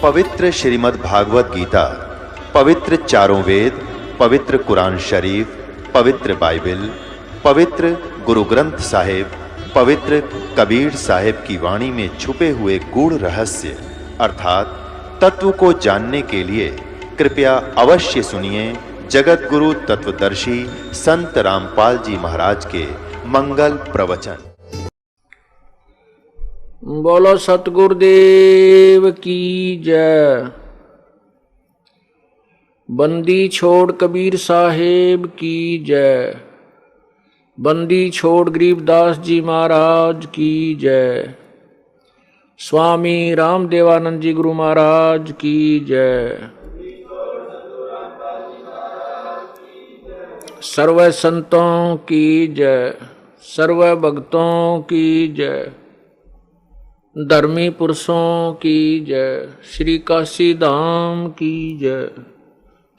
पवित्र श्रीमद् भागवत गीता, पवित्र चारों वेद, पवित्र कुरान शरीफ, पवित्र बाइबल, पवित्र गुरु ग्रंथ साहिब, पवित्र कबीर साहिब की वाणी में छुपे हुए गूढ़ रहस्य अर्थात तत्व को जानने के लिए कृपया अवश्य सुनिए जगत गुरु तत्वदर्शी संत रामपाल जी महाराज के मंगल प्रवचन। बोलो सतगुरुदेव की जय। बंदी छोड़ कबीर साहेब की जय। बंदी छोड़ गरीबदास जी महाराज की जय। स्वामी रामदेवानंद जी गुरु महाराज की जय। सर्व संतों की जय। सर्व भक्तों की जय। धर्मी पुरुषों की जय। श्री काशी धाम की जय।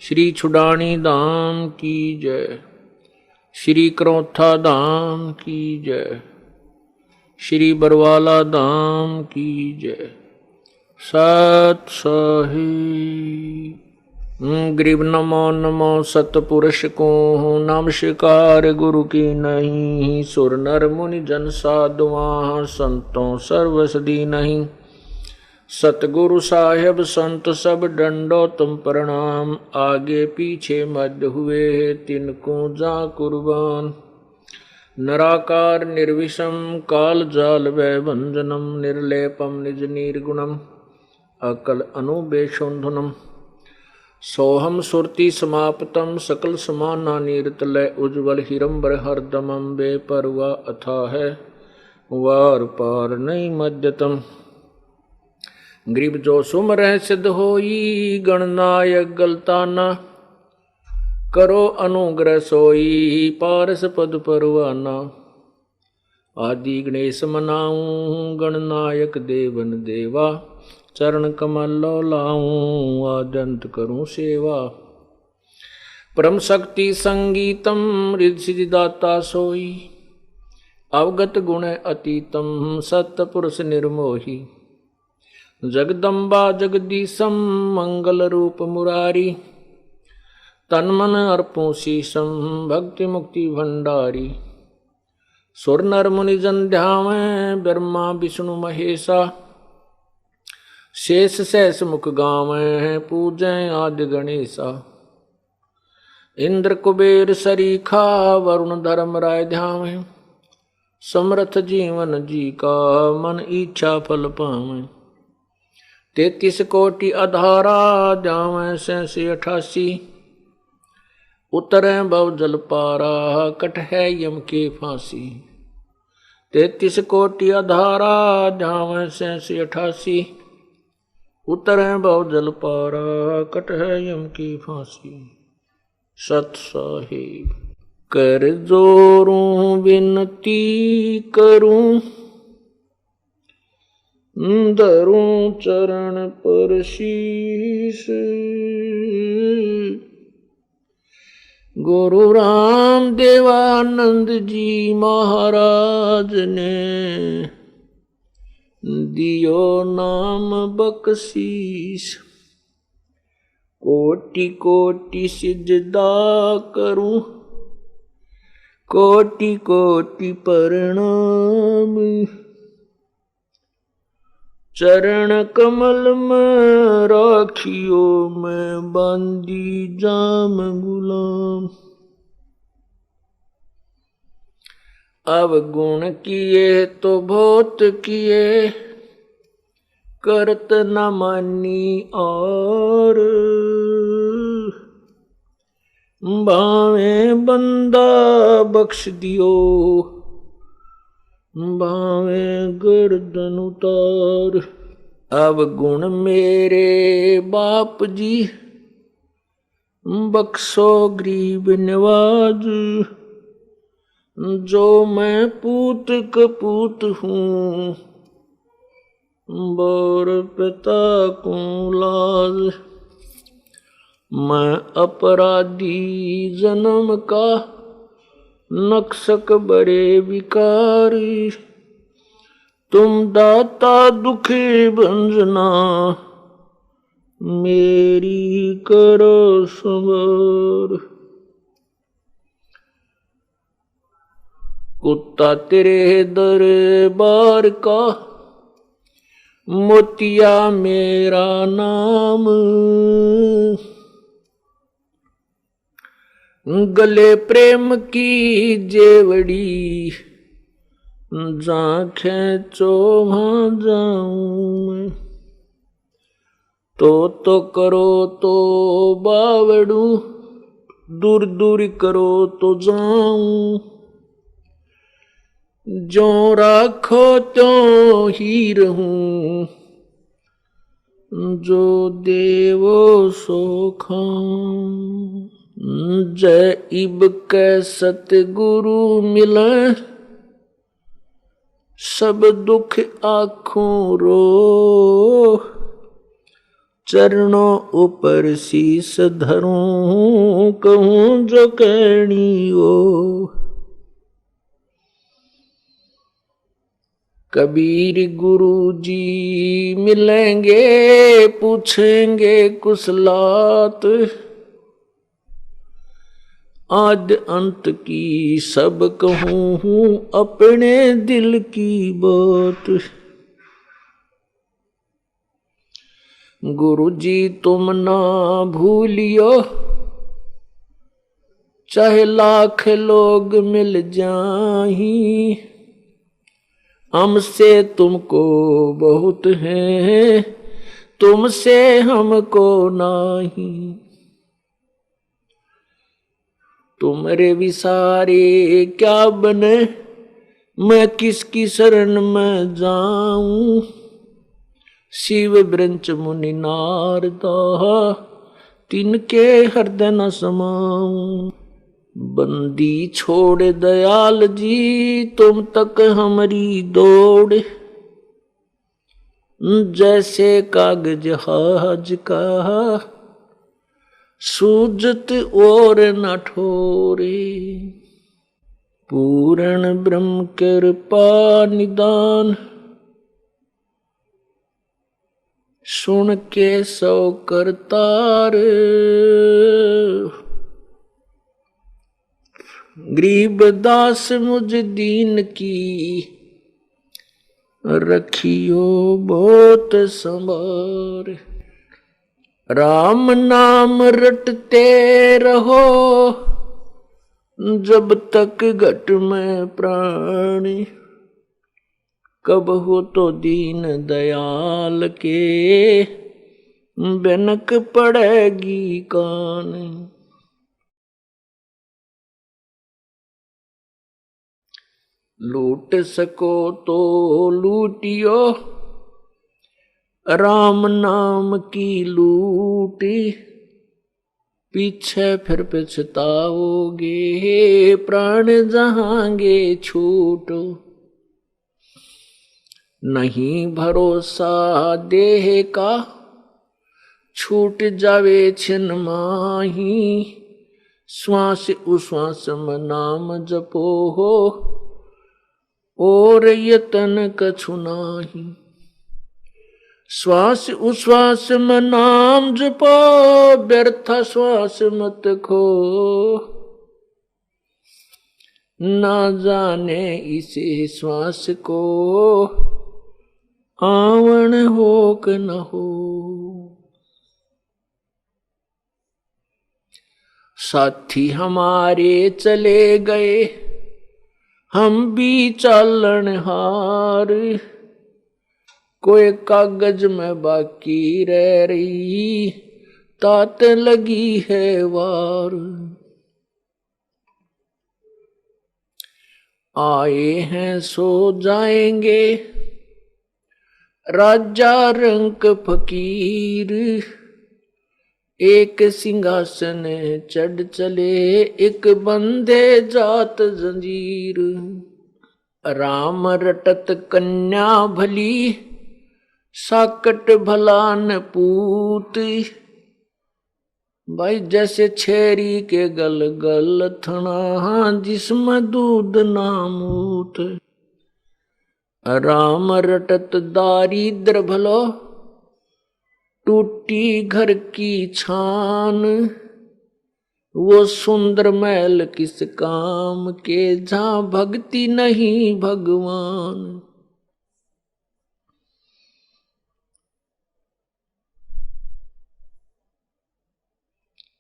श्री छुडानी धाम की जय। श्री करौथा धाम की जय। श्री बरवाला धाम की जय। सत साहिब। गरीब नमो नमो सतपुरुष को नमस्कार गुरु की नहीं। सुर नर मुनि जन साधुआ संतों सर्व सदी नहीं। सतगुरु साहेब संत सब डंडो तुम प्रणाम। आगे पीछे मध्य हुए तिनको जा कुर्बान। नराकार निर्विषम काल जाल वै भंजनम। निर्लेपम निज निर्गुणम अकल अनुबेशोधनम। सोहम सुरति समाप्तम सकल समाना नीरतलय। उज्ज्वल हिरंबर हरदमम बेपरवा अथा है वार पार नहीं मध्यतम। गरीब जो सुमर सिद्ध होई गणनायक गलताना। करो अनुग्रह सोई पारस पद परवाना। आदि गणेश मनाऊं गणनायक देवन देवा। चरण कमल लाऊं आदंत करूं सेवा। परम शक्ति संगीतम रिद्धिदाता सोई। अवगत गुण अतीतम सत्पुरुष निर्मोही। जगदम्बा जगदीशम मंगल रूप मुरारी। तन मन अर्पों शीशम भक्ति मुक्ति भंडारी। सुर नर मुनि जन ध्यावें ब्रह्मा विष्णु महेशा। शेष सहस मुख गावें पूजें आदि गणेशा। इंद्र कुबेर सरीखा वरुण धर्म राय ध्यावें। समर्थ जीवन जी का मन इच्छा फल पावें। 33 कोटि अधारा जावें 88। उतरे भव जल पारा कट है यम के फांसी। 33 कोटि अधारा जावें 88। उतरे भव जल पारा कट है यम की फांसी। सत साहिब। कर जोरूं विनती करूं। धरूं चरण पर शीश। गुरु राम देवानंद जी महाराज ने दियो नाम बख्शीश। कोटि कोटि सिजदा करूं। कोटि कोटि प्रणाम। चरण कमल में राखियो मैं बांधी जाम गुलाम। अवगुण किए तो बहुत किए करत न मानी और। भावे बंदा बख्श दियो भावे गर्दन उतार। अवगुण मेरे बाप जी बख्शो गरीब नवाज। जो मैं पूत कपूत हूँ बोर पिता को लाज। मैं अपराधी जन्म का नक्सक बड़े विकारी। तुम दाता दुखी भंजना मेरी करो संवर। कुत्ता तेरे दरबार का, मोतिया मेरा नाम। गले प्रेम की जेवड़ी, जहाँ खेचो वहाँ जाऊं। तो करो तो बावड़ू, दूर दूर करो तो जाऊं। जो राखो त्यों ही रहूं, जो देवो सो खाऊं। जय इब के सतगुरु मिले, सब दुख आँखों रो। चरणों ऊपर शीस धरूं, कहूं जो कहनी हो। कबीर गुरु जी मिलेंगे, पूछेंगे कुशलात। आद अंत की सब कहूँ, अपने दिल की बात। गुरु जी तुम ना भूलियो, चाहे लाख लोग मिल जाही। हमसे तुमको बहुत है, तुमसे हमको नाही। तुम्हारे विसारे क्या बने, मैं किसकी शरण में जाऊं। शिव ब्रंच मुनि नारदा, तिनके हृदय न समाऊं। बंदी छोड़ दयाल जी, तुम तक हमारी दौड़। जैसे कागज हाज का, सूजत और न ठोरे। पूर्ण ब्रह्म कृपा निदान, सुन के सौ करतार। गरीब दास मुझ दीन की, रखियो बहुत संभार। राम नाम रटते रहो, जब तक घट में प्राणी। कब हो तो दीन दयाल के, बनक पड़ेगी कान। लूट सको तो लूटियो, राम नाम की लूटी। पीछे फिर पछताओगे, प्राण जहांगे छूटो। नहीं भरोसा देह का, छूट जावे छिन माही। श्वास उश्वास में नाम जपो हो, और यतन कछु नाही। श्वास उश्वास में नाम जपो, व्यर्थ श्वास मत खो। ना जाने इसे श्वास को, आवन हो कि न हो। साथी हमारे चले गए, हम भी चालन हार। कोई कागज में बाकी रह रही, तात लगी है वार। आए हैं सो जाएंगे, राजा रंक फकीर। एक सिंहासन चढ़ चले, एक बंदे जात जंजीर। राम रटत कन्या भली, साकट भला न पूत। भाई जैसे छेरी के गल गल थना, जिसमें दूध नामूत। राम रटत दारिद्र भलो, टूटी घर की छान, वो सुंदर महल किस काम के, जहां भक्ति नहीं भगवान।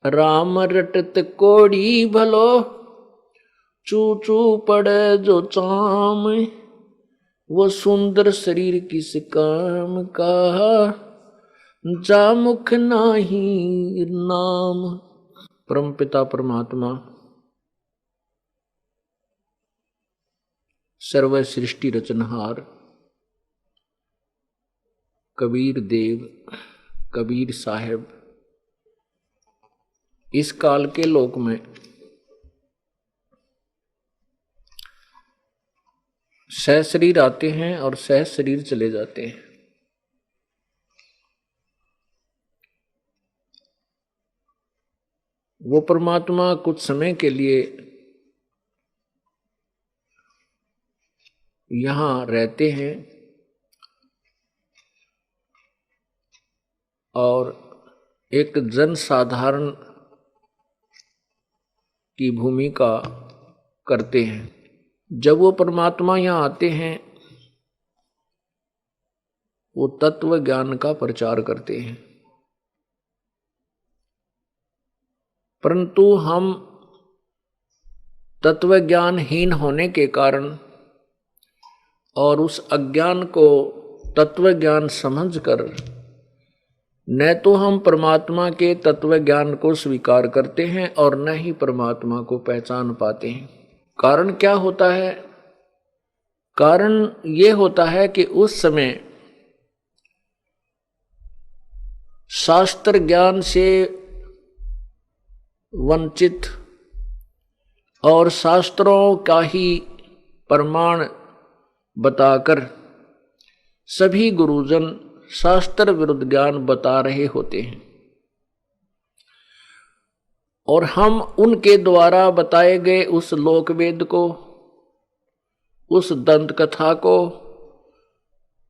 राम रटत कोड़ी भलो, चू चू पड़े जो चाम, वो सुंदर शरीर किस काम का, जा मुख नाही नाम। परमपिता परमात्मा सर्व सृष्टि रचनहार कबीर देव, कबीर साहेब इस काल के लोक में सह शरीर आते हैं और सह शरीर चले जाते हैं। वो परमात्मा कुछ समय के लिए यहां रहते हैं और एक जन साधारण की भूमिका करते हैं। जब वो परमात्मा यहाँ आते हैं वो तत्व ज्ञान का प्रचार करते हैं, परंतु हम तत्व ज्ञानहीन होने के कारण और उस अज्ञान को तत्व ज्ञान समझकर न तो हम परमात्मा के तत्व ज्ञान को स्वीकार करते हैं और न ही परमात्मा को पहचान पाते हैं। कारण क्या होता है? कारण ये होता है कि उस समय शास्त्र ज्ञान से वंचित और शास्त्रों का ही प्रमाण बताकर सभी गुरुजन शास्त्र विरुद्ध ज्ञान बता रहे होते हैं और हम उनके द्वारा बताए गए उस लोकवेद को, उस दंत कथा को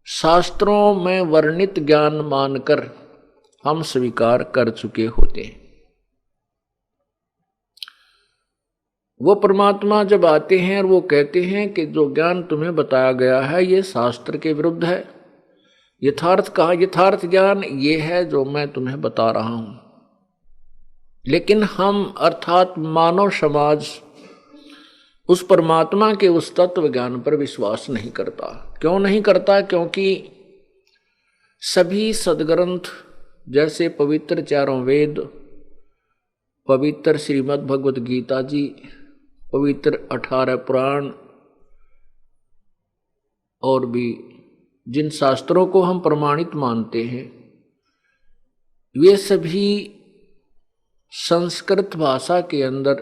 शास्त्रों में वर्णित ज्ञान मानकर हम स्वीकार कर चुके होते हैं। वो परमात्मा जब आते हैं और वो कहते हैं कि जो ज्ञान तुम्हें बताया गया है ये शास्त्र के विरुद्ध है, यथार्थ कहा यथार्थ ज्ञान ये है जो मैं तुम्हें बता रहा हूं। लेकिन हम अर्थात मानव समाज उस परमात्मा के उस तत्व ज्ञान पर विश्वास नहीं करता। क्यों नहीं करता? क्योंकि सभी सदग्रंथ जैसे पवित्र चारों वेद, पवित्र श्रीमद् भगवत गीता जी, पवित्र 18 पुराण और भी जिन शास्त्रों को हम प्रमाणित मानते हैं वे सभी संस्कृत भाषा के अंदर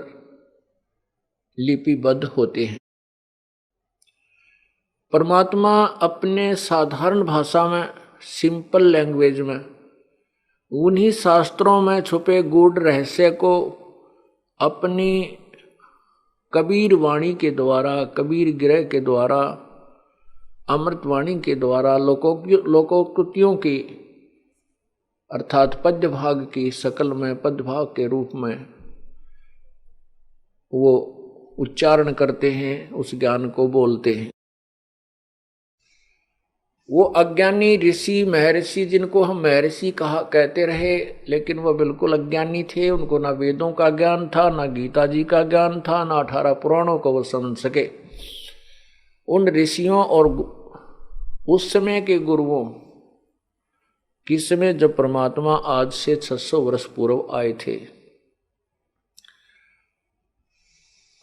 लिपिबद्ध होते हैं। परमात्मा अपने साधारण भाषा में, सिंपल लैंग्वेज में उन्हीं शास्त्रों में छुपे गूढ़ रहस्य को अपनी कबीर वाणी के द्वारा, कबीर गिरह के द्वारा, अमृतवाणी के द्वारा, लोकोक्तियों की अर्थात पद्य भाग की शकल में, पद्य भाग के रूप में वो उच्चारण करते हैं, उस ज्ञान को बोलते हैं। वो अज्ञानी ऋषि महर्षि, जिनको हम महर्षि कहते रहे, लेकिन वह बिल्कुल अज्ञानी थे। उनको ना वेदों का ज्ञान था, ना गीता जी का ज्ञान था, ना 18 पुराणों को वो समझ सके। उन ऋषियों और उस समय के गुरुओं किस समय जब परमात्मा आज से 600 वर्ष पूर्व आए थे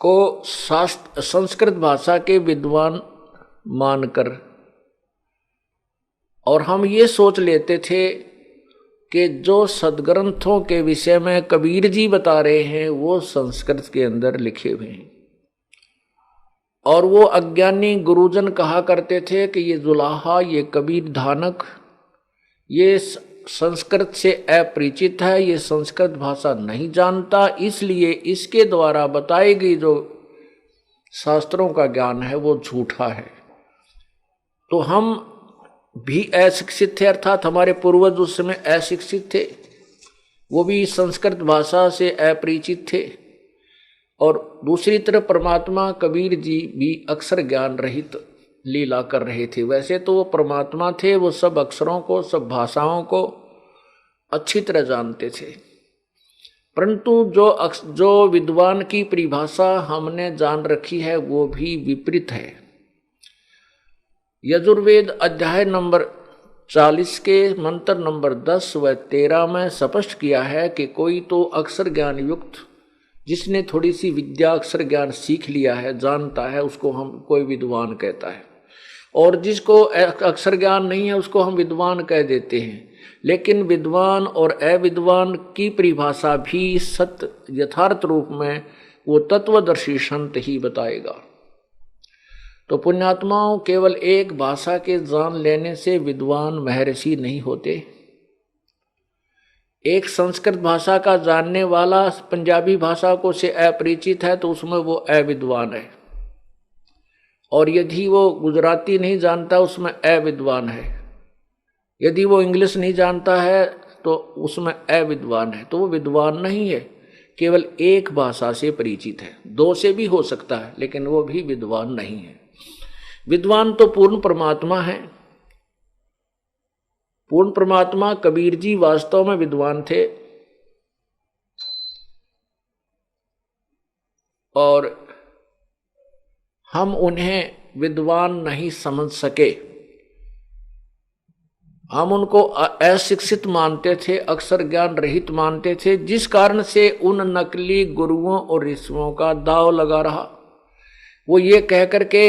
को संस्कृत भाषा के विद्वान मानकर और हम ये सोच लेते थे कि जो सदग्रंथों के विषय में कबीर जी बता रहे हैं वो संस्कृत के अंदर लिखे हुए हैं। और वो अज्ञानी गुरुजन कहा करते थे कि ये जुलाहा, ये कबीर धानक, ये संस्कृत से अपरिचित है, ये संस्कृत भाषा नहीं जानता, इसलिए इसके द्वारा बताई गई जो शास्त्रों का ज्ञान है वो झूठा है। तो हम भी अशिक्षित थे, अर्थात हमारे पूर्वज उस समय अशिक्षित थे, वो भी संस्कृत भाषा से अपरिचित थे। और दूसरी तरफ परमात्मा कबीर जी भी अक्षर ज्ञान रहित लीला कर रहे थे। वैसे तो वो परमात्मा थे, वो सब अक्षरों को, सब भाषाओं को अच्छी तरह जानते थे, परंतु जो विद्वान की परिभाषा हमने जान रखी है वो भी विपरीत है। यजुर्वेद अध्याय नंबर 40 के मंत्र नंबर 10 व 13 में स्पष्ट किया है कि कोई तो अक्षर ज्ञान युक्त, जिसने थोड़ी सी विद्या अक्षर ज्ञान सीख लिया है, जानता है, उसको हम कोई विद्वान कहता है, और जिसको अक्षर ज्ञान नहीं है उसको हम विद्वान कह देते हैं। लेकिन विद्वान और अविद्वान की परिभाषा भी सत्य यथार्थ रूप में वो तत्वदर्शी संत ही बताएगा। तो पुण्यात्माओं, केवल एक भाषा के जान लेने से विद्वान महर्षि नहीं होते। एक संस्कृत भाषा का जानने वाला पंजाबी भाषा को से अपरिचित है तो उसमें वो अविद्वान है, और यदि वो गुजराती नहीं जानता उसमें अविद्वान है, यदि वो इंग्लिश नहीं जानता है तो उसमें अविद्वान है। तो वो विद्वान नहीं है, केवल एक भाषा से परिचित है। दो से भी हो सकता है लेकिन वो भी विद्वान नहीं है। विद्वान तो पूर्ण परमात्मा है। पूर्ण परमात्मा कबीर जी वास्तव में विद्वान थे, और हम उन्हें विद्वान नहीं समझ सके। हम उनको अशिक्षित मानते थे, अक्षर ज्ञान रहित मानते थे, जिस कारण से उन नकली गुरुओं और ऋषियों का दाव लगा रहा। वो ये कह करके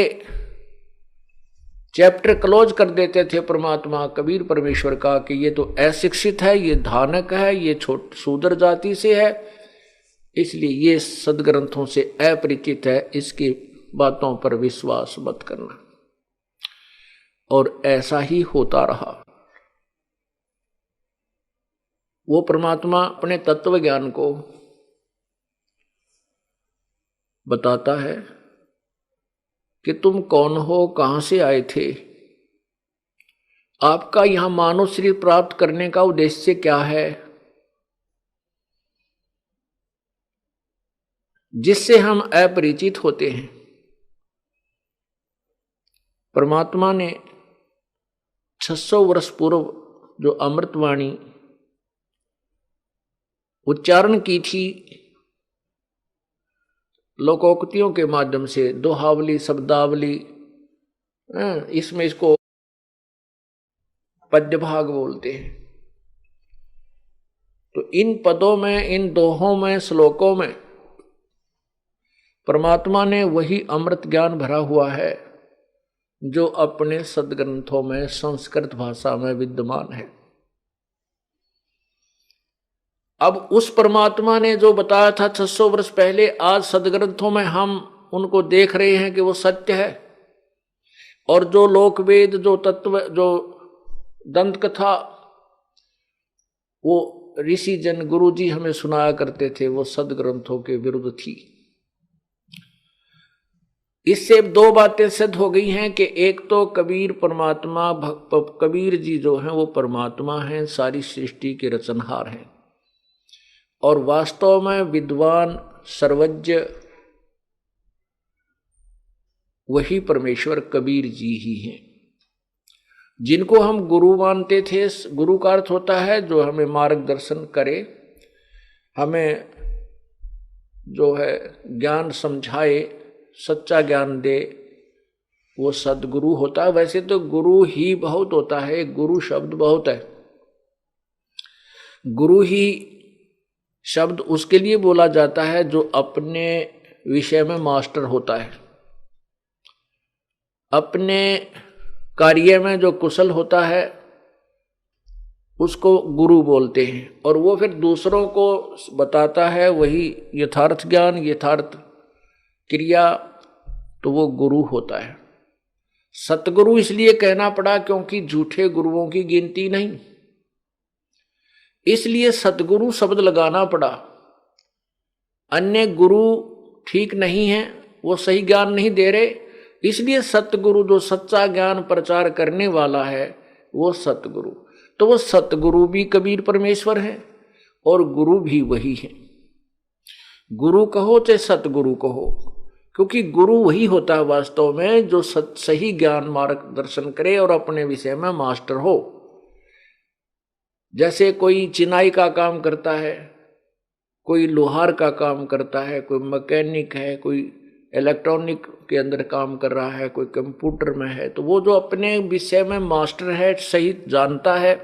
चैप्टर क्लोज कर देते थे परमात्मा कबीर परमेश्वर का कि ये तो अशिक्षित है, ये धानक है, ये शूद्र जाति से है, इसलिए ये सदग्रंथों से अपरिचित है, इसकी बातों पर विश्वास मत करना। और ऐसा ही होता रहा। वो परमात्मा अपने तत्व ज्ञान को बताता है कि तुम कौन हो, कहां से आए थे, आपका यहां मानव शरीर प्राप्त करने का उद्देश्य क्या है, जिससे हम अपरिचित होते हैं। परमात्मा ने 600 वर्ष पूर्व जो अमृतवाणी उच्चारण की थी, लोकोक्तियों के माध्यम से, दोहावली, शब्दावली, इसमें इसको पद्य भाग बोलते हैं। तो इन पदों में, इन दोहों में, श्लोकों में परमात्मा ने वही अमृत ज्ञान भरा हुआ है जो अपने सदग्रंथों में संस्कृत भाषा में विद्यमान है। अब उस परमात्मा ने जो बताया था 600 वर्ष पहले, आज सदग्रंथों में हम उनको देख रहे हैं कि वो सत्य है। और जो लोकवेद, जो तत्व, जो दंत कथा वो ऋषि जन, गुरु जी हमें सुनाया करते थे, वो सदग्रंथों के विरुद्ध थी। इससे दो बातें सिद्ध हो गई हैं कि एक तो कबीर परमात्मा, कबीर जी जो हैं वो परमात्मा हैं, सारी सृष्टि के रचनहार हैं, और वास्तव में विद्वान सर्वज्ञ वही परमेश्वर कबीर जी ही हैं, जिनको हम गुरु मानते थे। गुरु का अर्थ होता है जो हमें मार्गदर्शन करे, हमें जो है ज्ञान समझाए, सच्चा ज्ञान दे, वो सदगुरु होता है। वैसे तो गुरु ही बहुत होता है, गुरु शब्द बहुत है। गुरु ही शब्द उसके लिए बोला जाता है जो अपने विषय में मास्टर होता है, अपने कार्य में जो कुशल होता है उसको गुरु बोलते हैं, और वो फिर दूसरों को बताता है वही यथार्थ ज्ञान, यथार्थ क्रिया, तो वो गुरु होता है। सतगुरु इसलिए कहना पड़ा क्योंकि झूठे गुरुओं की गिनती नहीं, इसलिए सतगुरु शब्द लगाना पड़ा। अन्य गुरु ठीक नहीं है, वो सही ज्ञान नहीं दे रहे, इसलिए सतगुरु जो सच्चा ज्ञान प्रचार करने वाला है वो सतगुरु। तो वो सतगुरु भी कबीर परमेश्वर है और गुरु भी वही है। गुरु कहो चाहे सतगुरु कहो, क्योंकि गुरु वही होता है वास्तव में जो सही ज्ञान मार्गदर्शन करे और अपने विषय में मास्टर हो। जैसे कोई चिनाई का काम करता है, कोई लोहार का काम करता है, कोई मैकेनिक है, कोई इलेक्ट्रॉनिक के अंदर काम कर रहा है, कोई कंप्यूटर में है, तो वो जो अपने विषय में मास्टर है, सही जानता है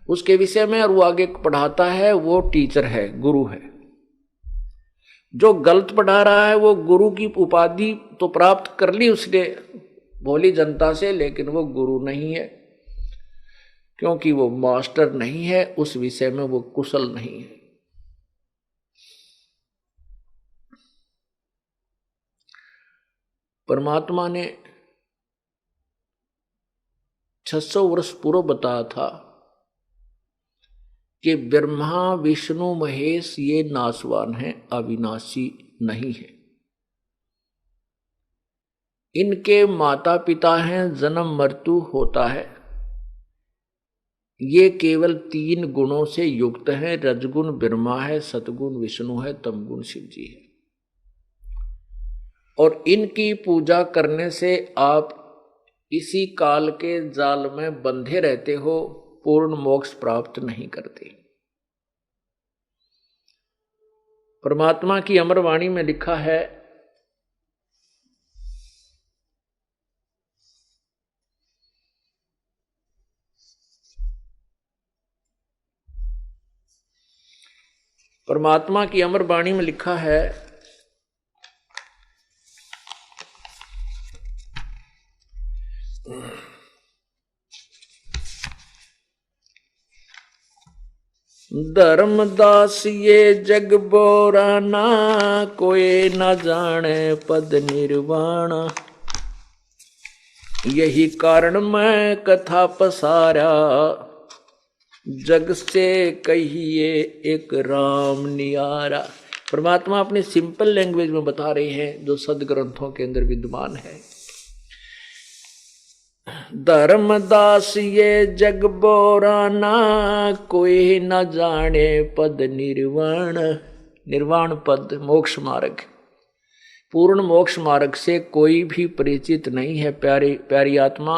उसके विषय में और वो आगे पढ़ाता है, वो टीचर है, गुरु है। जो गलत पढ़ा रहा है वो गुरु की उपाधि तो प्राप्त कर ली उसने भोली जनता से, लेकिन वो गुरु नहीं है, क्योंकि वो मास्टर नहीं है, उस विषय में वो कुशल नहीं है। परमात्मा ने 600 वर्ष पूर्व बताया था कि ब्रह्मा विष्णु महेश ये नाशवान हैं, अविनाशी नहीं है। इनके माता पिता हैं, जन्म मृत्यु होता है। ये केवल 3 गुणों से युक्त हैं, रजगुण ब्रह्मा है, सतगुण विष्णु है, तमगुण शिव जी है। और इनकी पूजा करने से आप इसी काल के जाल में बंधे रहते हो, पूर्ण मोक्ष प्राप्त नहीं करते। परमात्मा की अमर वाणी में लिखा है, परमात्मा की अमर वाणी में लिखा है, धर्मदास ये जग बोराना, कोई न जाने पद निर्वाण। यही कारण मैं कथा पसारा, जग से कहिए एक राम नियारा। परमात्मा अपनी सिंपल लैंग्वेज में बता रहे हैं जो सदग्रंथों के अंदर विद्यमान है। धर्मदास ये जग बोराना, कोई न जाने पद निर्वाण। निर्वाण पद मोक्ष मार्ग, पूर्ण मोक्ष मार्ग से कोई भी परिचित नहीं है। प्यारी आत्मा,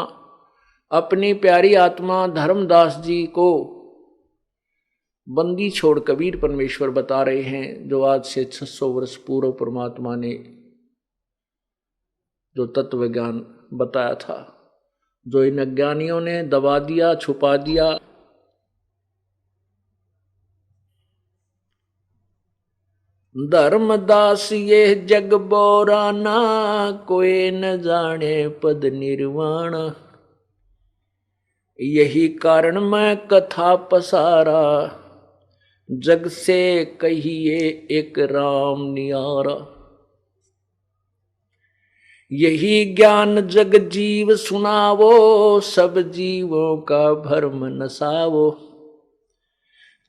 अपनी प्यारी आत्मा धर्मदास जी को बंदी छोड़ कबीर परमेश्वर बता रहे हैं, जो आज से 600 वर्ष पूर्व परमात्मा ने जो तत्व ज्ञान बताया था, जो इन अज्ञानियों ने दबा दिया, छुपा दिया। धर्मदास ये जग बोराना, कोई न जाने पद निर्वाण। यही कारण मैं कथा पसारा, जग से कहिए एक राम नियारा। यही ज्ञान जग जीव सुनावो, सब जीवों का भरम नसावो।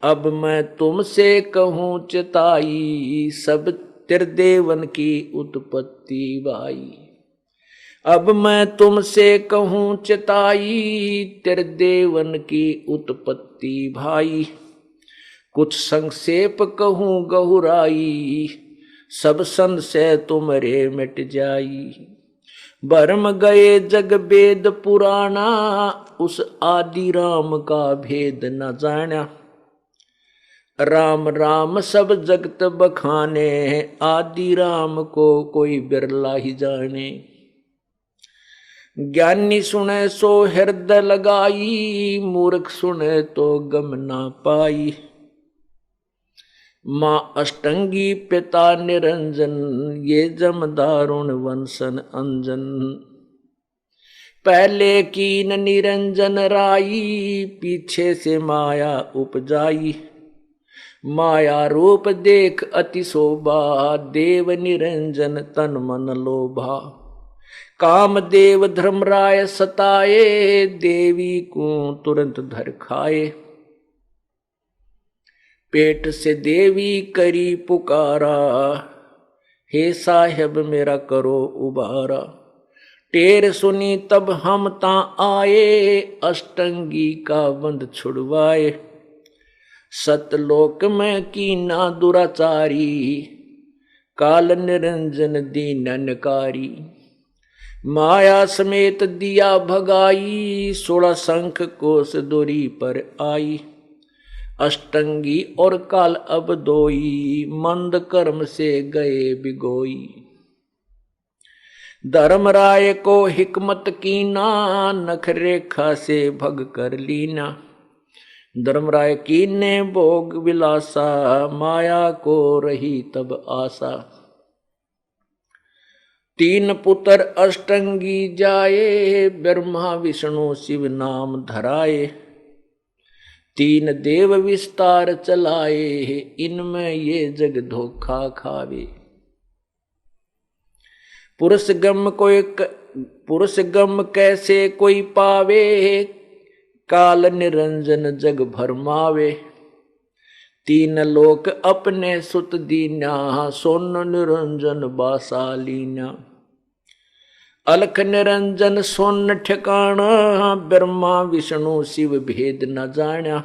अब मैं तुमसे कहूँ चिताई, सब त्रिदेवन की उत्पत्ति भाई। अब मैं तुमसे कहूँ चिताई, त्रिदेवन की उत्पत्ति भाई। कुछ संक्षेप कहूँ गहुराई, सब संशय तुमरे मिट जाई। भरम गए जग वेद पुराना, उस आदि राम का भेद न जाना। राम राम सब जगत बखाने, आदि राम को कोई बिरला ही जाने। ज्ञानी सुने सो हृदय लगाई, मूर्ख सुने तो गम ना पाई। माँ अष्टंगी पिता निरंजन, ये जम दारुण वंशन अंजन। पहले कीन निरंजन राई, पीछे से माया उपजाई। माया रूप देख अति शोभा, देव निरंजन तन मन लोभा। काम देव धर्मराय सताए, देवी को तुरंत धर खाए। पेट से देवी करी पुकारा, हे साहेब मेरा करो उबारा। टेर सुनी तब हम ता आए, अष्टंगी का बंध छुड़वाए। सतलोक में कीना दुराचारी, काल निरंजन दीननकारी। माया समेत दिया भगाई, 16 शंख कोस दूरी पर आई। अष्टंगी और काल अब दोई, मंद कर्म से गए बिगोई। धर्मराय को हिकमत कीना, नख रेखा से भग कर लीना। धर्मराय कीने भोग विलासा, माया को रही तब आशा। 3 पुत्र अष्टंगी जाए, ब्रह्मा विष्णु शिव नाम धराए। 3 देव विस्तार चलाए, इनमें ये जग धोखा खावे। पुरुष गम कैसे कोई पावे, काल निरंजन जग भरमावे। 3 लोक अपने सुत दीना, सोन निरंजन बासा लीना। अलख निरंजन सोन ठिकाना, ब्रह्मा विष्णु शिव भेद न जाना।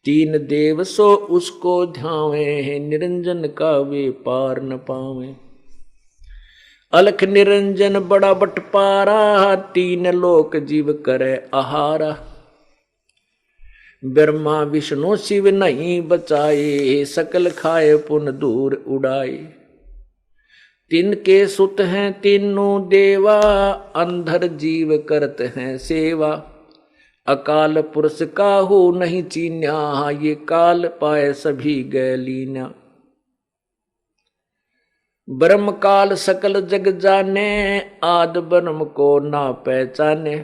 3 देव सो उसको ध्यावे, निरंजन का वे पार न पावे। अलख निरंजन बड़ा बटपारा, 3 लोक जीव करे आहारा। ब्रह्मा विष्णु शिव नहीं बचाए, सकल खाए पुन दूर उड़ाए। 3 के सुत हैं तीनों देवा, अंधर जीव करते हैं सेवा। अकाल पुरुष काहू नहीं चीन्या, ये काल पाए सभी गए लीना। ब्रह्म काल सकल जग जाने, आद ब्रह्म को ना पहचाने।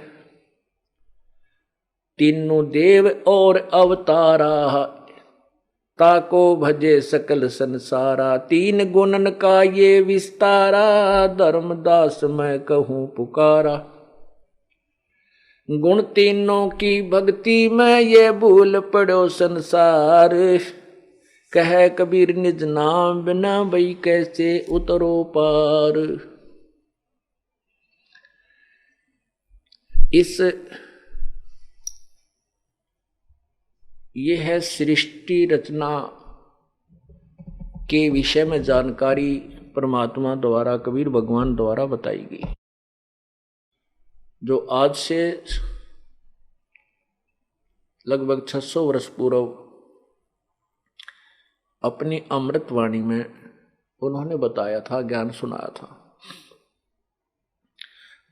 तीनों देव और अवतारा, ताको भजे सकल संसारा। 3 गुणन का ये विस्तारा, धर्मदास मैं कहूँ पुकारा। गुण तीनों की भक्ति में ये भूल पड़ो संसार। कह कबीर निज नाम बिना भई कैसे उतरो पार। ये है सृष्टि रचना के विषय में जानकारी परमात्मा द्वारा, कबीर भगवान द्वारा बताई गई, जो आज से लगभग 600 वर्ष पूर्व अपनी अमृतवाणी में उन्होंने बताया था, ज्ञान सुनाया था।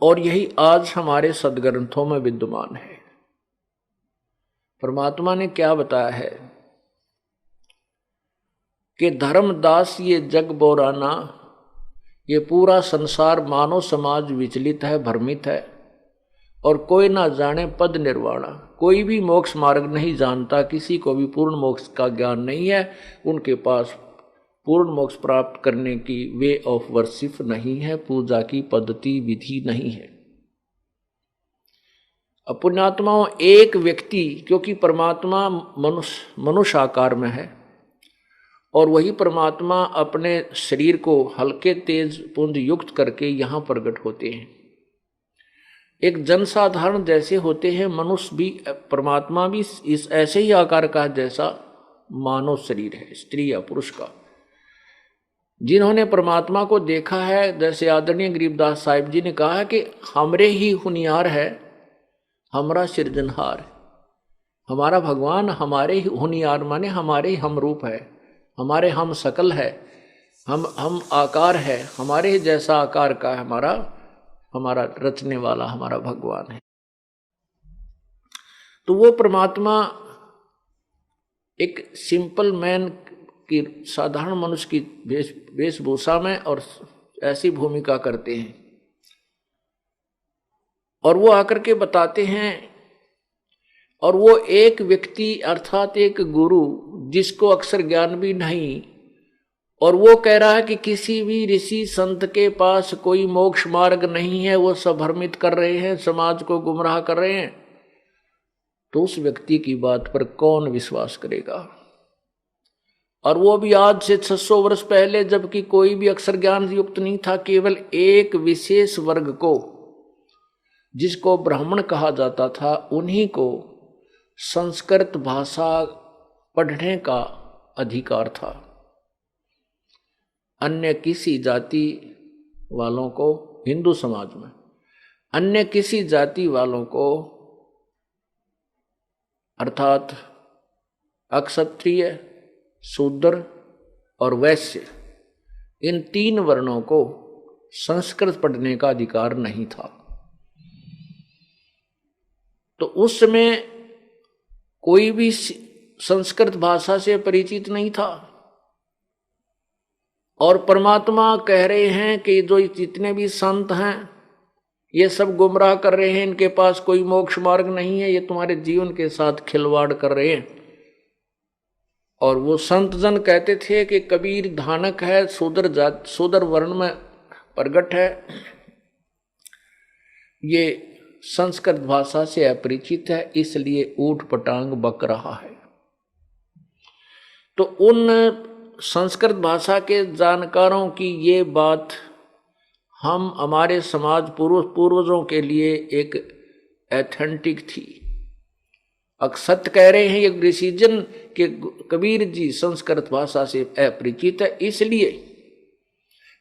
और यही आज हमारे सदग्रंथों में विद्यमान है। परमात्मा ने क्या बताया है कि धर्मदास ये जग बोराना, ये पूरा संसार मानव समाज विचलित है, भ्रमित है, और कोई ना जाने पद निर्वाणा। कोई भी मोक्ष मार्ग नहीं जानता, किसी को भी पूर्ण मोक्ष का ज्ञान नहीं है। उनके पास पूर्ण मोक्ष प्राप्त करने की वे ऑफ वर्शिप नहीं है, पूजा की पद्धति विधि नहीं है। पुण्यात्माओं, एक व्यक्ति, क्योंकि परमात्मा मनुष्य आकार में है और वही परमात्मा अपने शरीर को हल्के तेज पुंज युक्त करके यहाँ प्रकट होते हैं। एक जनसाधारण जैसे होते हैं, मनुष्य भी, परमात्मा भी इस ऐसे ही आकार का जैसा मानव शरीर है, स्त्री या पुरुष का। जिन्होंने परमात्मा को देखा है, जैसे आदरणीय गरीबदास साहिब जी ने कहा है कि हमरे ही हुनियार है, हमारा सृजनहार, हमारा भगवान हमारे ही हुनियार, माने हमारे ही हम रूप है, हमारे हम सकल है, हम आकार है, हमारे ही जैसा आकार का है हमारा रचने वाला हमारा भगवान है। तो वो परमात्मा एक सिंपल मैन की, साधारण मनुष्य की वेशभूषा में और ऐसी भूमिका करते हैं, और वो आकर के बताते हैं। और वो एक व्यक्ति अर्थात एक गुरु, जिसको अक्षर ज्ञान भी नहीं, और वो कह रहा है कि किसी भी ऋषि संत के पास कोई मोक्ष मार्ग नहीं है, वो सब भ्रमित कर रहे हैं, समाज को गुमराह कर रहे हैं, तो उस व्यक्ति की बात पर कौन विश्वास करेगा? और वो भी आज से 600 वर्ष पहले, जबकि कोई भी अक्षर ज्ञान युक्त नहीं था, केवल एक विशेष वर्ग को जिसको ब्राह्मण कहा जाता था, उन्हीं को संस्कृत भाषा पढ़ने का अधिकार था। अन्य किसी जाति वालों को, हिंदू समाज में अन्य किसी जाति वालों को अर्थात अक्षत्रिय, शूद्र और वैश्य, इन 3 वर्णों को संस्कृत पढ़ने का अधिकार नहीं था। तो उस समय कोई भी संस्कृत भाषा से परिचित नहीं था। और परमात्मा कह रहे हैं कि जो जितने भी संत हैं ये सब गुमराह कर रहे हैं, इनके पास कोई मोक्ष मार्ग नहीं है, ये तुम्हारे जीवन के साथ खिलवाड़ कर रहे हैं। और वो संत जन कहते थे कि कबीर धानक है, शूद्र वर्ण में प्रगट है, ये संस्कृत भाषा से अपरिचित है, इसलिए ऊट पटांग बक रहा है। तो उन संस्कृत भाषा के जानकारों की ये बात हम हमारे समाज पूर्वजों के लिए एक एथेंटिक थी। अक्षत कह रहे हैं ये डिसीजन कि कबीर जी संस्कृत भाषा से अपरिचित है, इसलिए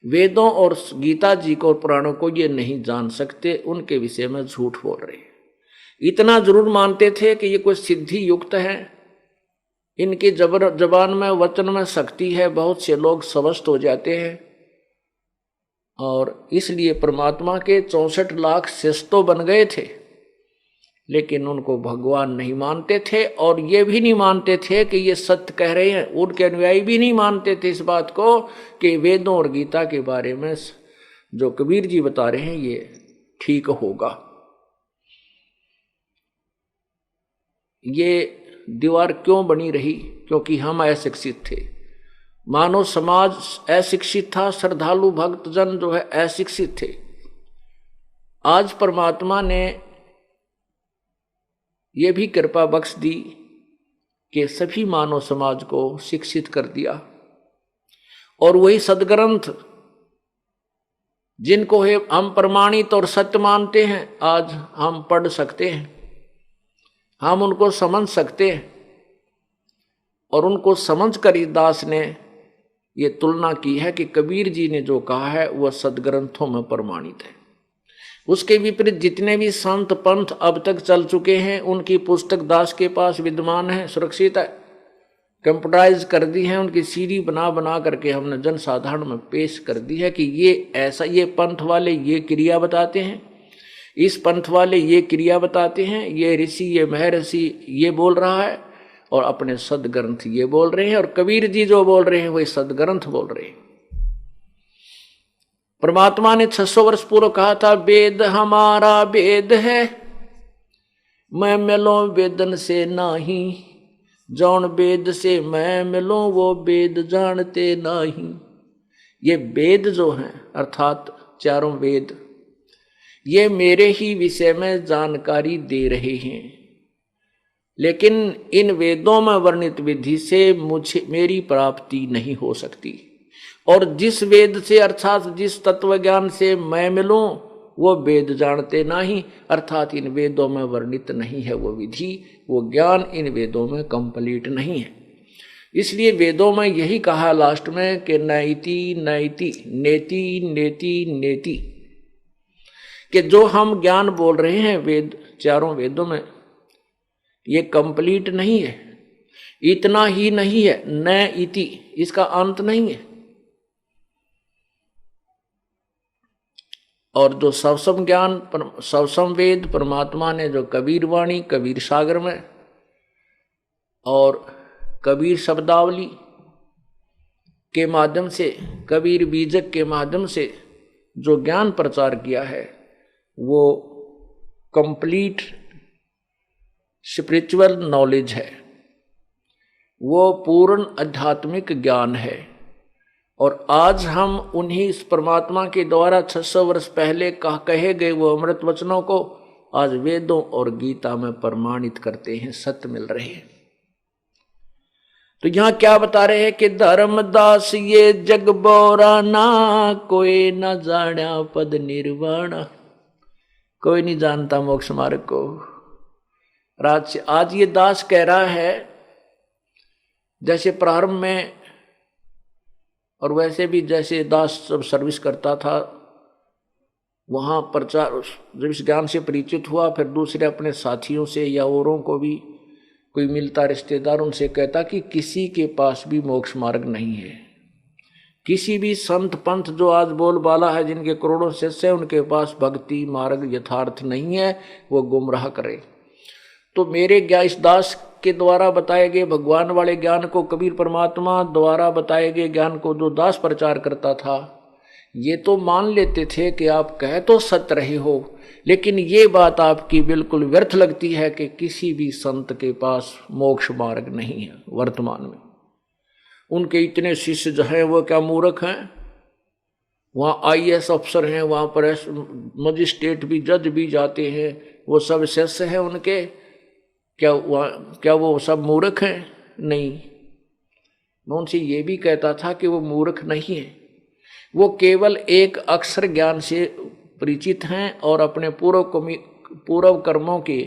वेदों और गीता जी को और पुराणों को ये नहीं जान सकते, उनके विषय में झूठ बोल रहे हैं। इतना जरूर मानते थे कि ये कोई सिद्धि युक्त है, इनकी जबान में वचन में शक्ति है, बहुत से लोग स्वस्थ हो जाते हैं। और इसलिए परमात्मा के 64 लाख शिष्य तो बन गए थे, लेकिन उनको भगवान नहीं मानते थे। और ये भी नहीं मानते थे कि ये सत्य कह रहे हैं, उनके अनुयायी भी नहीं मानते थे इस बात को कि वेदों और गीता के बारे में जो कबीर जी बता रहे हैं ये ठीक होगा। ये दीवार क्यों बनी रही? क्योंकि हम अशिक्षित थे, मानव समाज अशिक्षित था, श्रद्धालु भक्तजन जो है अशिक्षित थे। आज परमात्मा ने ये भी कृपा बख्श दी कि सभी मानव समाज को शिक्षित कर दिया, और वही सदग्रंथ जिनको हम प्रमाणित और सत्य मानते हैं आज हम पढ़ सकते हैं, हम उनको समझ सकते हैं। और उनको समझ कर ही दास ने ये तुलना की है कि कबीर जी ने जो कहा है वह सदग्रंथों में प्रमाणित है। उसके विपरीत जितने भी संत पंथ अब तक चल चुके हैं उनकी पुस्तक दास के पास विद्यमान है, सुरक्षित है, कंप्यूटराइज कर दी है, उनकी सीडी बना बना करके हमने जनसाधारण में पेश कर दी है कि ये ऐसा, ये पंथ वाले ये क्रिया बताते हैं, इस पंथ वाले ये क्रिया बताते हैं, ये ऋषि ये महर्षि ये बोल रहा है, और अपने सदग्रंथ ये बोल रहे हैं। और कबीर जी जो बोल रहे हैं वही सदग्रंथ बोल रहे हैं। परमात्मा ने 600 वर्ष पूर्व कहा था, वेद हमारा वेद है, मैं मिलो वेदन से नाही, जौन वेद से मैं मिलो वो वेद जानते नाही। ये वेद जो हैं अर्थात 4 वेद, ये मेरे ही विषय में जानकारी दे रहे हैं, लेकिन इन वेदों में वर्णित विधि से मेरी प्राप्ति नहीं हो सकती। और जिस वेद से अर्थात जिस तत्व ज्ञान से मैं मिलूं वो वेद जानते नहीं, अर्थात इन वेदों में वर्णित नहीं है वो विधि, वो ज्ञान इन वेदों में कंप्लीट नहीं है। इसलिए वेदों में यही कहा लास्ट में कि नैति नैति नेति नेति नेति, कि जो हम ज्ञान बोल रहे हैं वेद 4 वेदों में ये कंप्लीट नहीं है। इतना ही नहीं है, न इति, इसका अंत नहीं है। और जो सवसम ज्ञान सवसम वेद परमात्मा ने जो कबीर वाणी, कबीर सागर में और कबीर शब्दावली के माध्यम से, कबीर बीजक के माध्यम से जो ज्ञान प्रचार किया है वो कंप्लीट स्पिरिचुअल नॉलेज है, वो पूर्ण आध्यात्मिक ज्ञान है। और आज हम उन्हीं इस परमात्मा के द्वारा 600 वर्ष पहले कहे गए वो अमृत वचनों को आज वेदों और गीता में प्रमाणित करते हैं, सत्य मिल रहे हैं। तो यहां क्या बता रहे हैं कि धर्मदास ये जग बोरा ना, कोई न जाना पद निर्वाणा। कोई नहीं जानता मोक्ष मार्ग को। आज ये दास कह रहा है, जैसे प्रारंभ में और वैसे भी जैसे दास सब सर्विस करता था, वहाँ प्रचार जब इस ज्ञान से परिचित हुआ, फिर दूसरे अपने साथियों से या औरों को भी कोई मिलता रिश्तेदार, उनसे कहता कि किसी के पास भी मोक्ष मार्ग नहीं है। किसी भी संत पंथ जो आज बोलबाला है, जिनके करोड़ों शिष्य हैं, उनके पास भक्ति मार्ग यथार्थ नहीं है, वो गुमराह करे। तो मेरे इस दास के द्वारा बताए गए भगवान वाले ज्ञान को, कबीर परमात्मा द्वारा बताए गए ज्ञान को जो दास प्रचार करता था, ये तो मान लेते थे कि आप कह तो सत्य रहे हो, लेकिन ये बात आपकी बिल्कुल व्यर्थ लगती है कि किसी भी संत के पास मोक्ष मार्ग नहीं है वर्तमान में। उनके इतने शिष्य जो हैं वो क्या मूर्ख हैं? वहाँ IAS अफसर हैं, वहाँ पर मजिस्ट्रेट भी, जज भी जाते हैं, वो सब शिष्य हैं उनके। क्या वो सब मूर्ख हैं? नहीं। मैं उनसे ये भी कहता था कि वो मूर्ख नहीं है, वो केवल एक अक्षर ज्ञान से परिचित हैं और अपने पूर्व कर्मों के